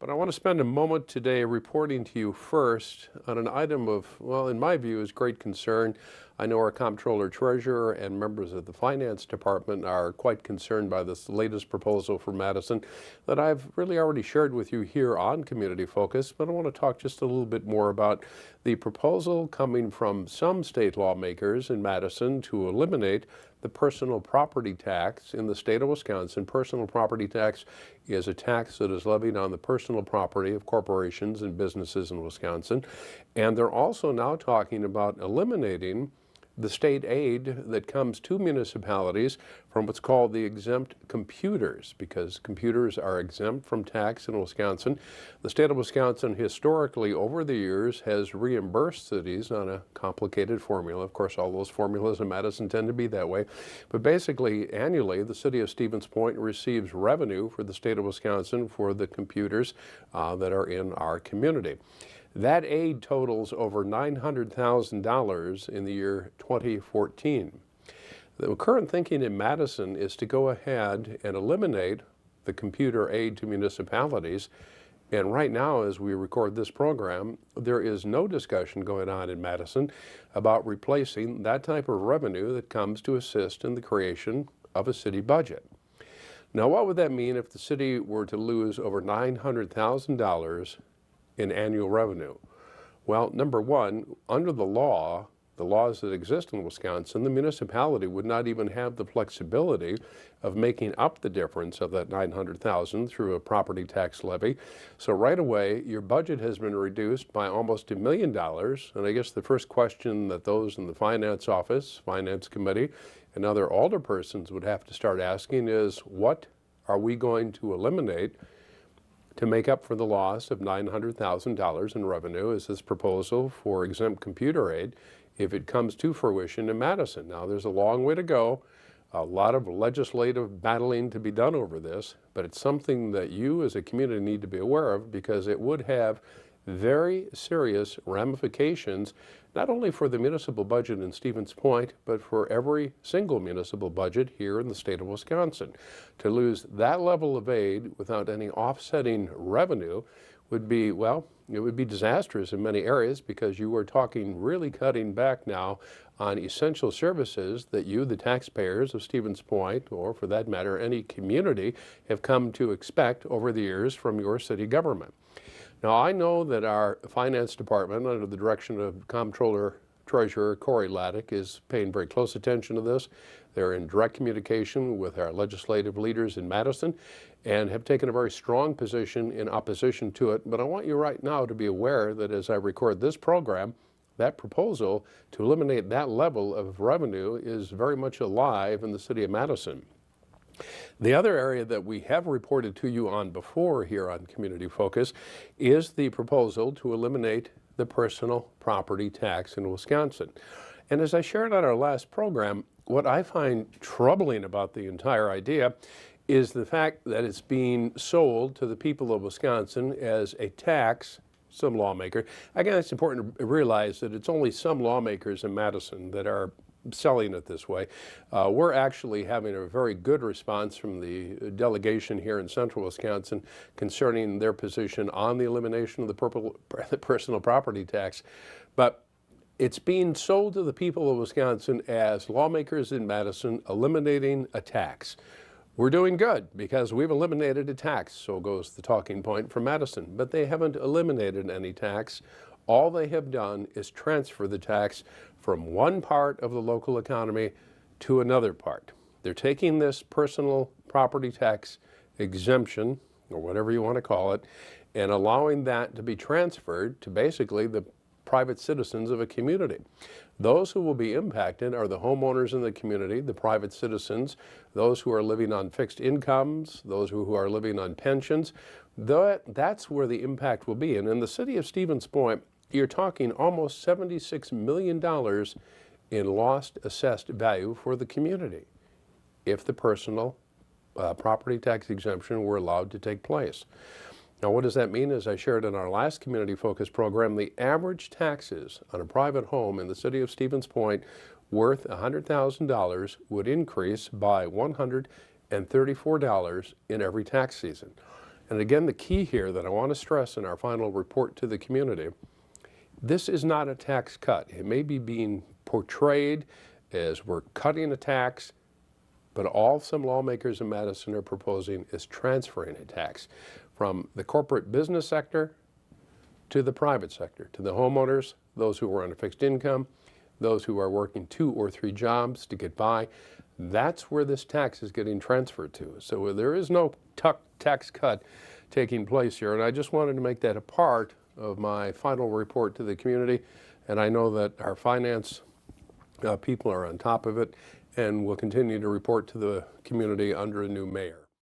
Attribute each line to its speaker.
Speaker 1: But I want to spend a moment today reporting to you first on an item of, well, in my view, is great concern. I know our comptroller treasurer and members of the finance department are quite concerned by this latest proposal for Madison that I've really already shared with you here on Community Focus, but I want to talk just a little bit more about the proposal coming from some state lawmakers in Madison to eliminate the personal property tax in the state of Wisconsin. Personal property tax is a tax that is levied on the personal property of corporations and businesses in Wisconsin. And they're also now talking about eliminating the state aid that comes to municipalities from what's called the exempt computers, because computers are exempt from tax in Wisconsin. The state of Wisconsin historically over the years has reimbursed cities on a complicated formula. Of course, all those formulas in Madison tend to be that way. But basically, annually, the city of Stevens Point receives revenue for the state of Wisconsin for the computers that are in our community. That aid totals over $900,000 in the year 2014. The current thinking in Madison is to go ahead and eliminate the computer aid to municipalities. And right now, as we record this program, there is no discussion going on in Madison about replacing that type of revenue that comes to assist in the creation of a city budget. Now, what would that mean if the city were to lose over $900,000 in annual revenue? Well, number one, under the laws that exist in Wisconsin, the municipality would not even have the flexibility of making up the difference of that $900,000 through a property tax levy. So right away, your budget has been reduced by almost $1 million. And I guess the first question that those in the finance office, finance committee, and other alderpersons would have to start asking is, what are we going to eliminate to make up for the loss of $900,000 in revenue? Is this proposal for exempt computer aid if it comes to fruition in Madison? Now, there's a long way to go, a lot of legislative battling to be done over this, but it's something that you as a community need to be aware of, because it would have very serious ramifications, not only for the municipal budget in Stevens Point, but for every single municipal budget here in the state of Wisconsin. To lose that level of aid without any offsetting revenue would be, well, it would be disastrous in many areas, because you are talking really cutting back now on essential services that you, the taxpayers of Stevens Point, or for that matter, any community, have come to expect over the years from your city government. Now, I know that our finance department, under the direction of Comptroller Treasurer Corey Laddick, is paying very close attention to this. They're in direct communication with our legislative leaders in Madison and have taken a very strong position in opposition to it. But I want you right now to be aware that as I record this program, that proposal to eliminate that level of revenue is very much alive in the city of Madison. The other area that we have reported to you on before here on Community Focus is the proposal to eliminate the personal property tax in Wisconsin. And as I shared on our last program, what I find troubling about the entire idea is the fact that it's being sold to the people of Wisconsin as a tax. Some lawmaker. Again, it's important to realize that it's only some lawmakers in Madison that are selling it this way. We're actually having a very good response from the delegation here in central Wisconsin concerning their position on the elimination of the personal property tax. But it's being sold to the people of Wisconsin as lawmakers in Madison eliminating a tax. We're doing good because we've eliminated a tax, so goes the talking point from Madison. But they haven't eliminated any tax. All they have done is transfer the tax from one part of the local economy to another part. They're taking this personal property tax exemption, or whatever you want to call it, and allowing that to be transferred to basically the private citizens of a community. Those who will be impacted are the homeowners in the community, the private citizens, those who are living on fixed incomes, those who are living on pensions. That's where the impact will be. And in the city of Stevens Point, you're talking almost $76 million in lost assessed value for the community if the personal property tax exemption were allowed to take place. Now, what does that mean? As I shared in our last Community Focus program, the average taxes on a private home in the city of Stevens Point worth $100,000 would increase by $134 in every tax season. And again, the key here that I want to stress in our final report to the community, this is not a tax cut. It may be being portrayed as we're cutting a tax, but all some lawmakers in Madison are proposing is transferring a tax from the corporate business sector to the private sector, to the homeowners, those who are on a fixed income, those who are working 2 or 3 jobs to get by. That's where this tax is getting transferred to. So there is no tax cut taking place here. And I just wanted to make that a part of my final report to the community. And I know that our finance people are on top of it and will continue to report to the community under a new mayor.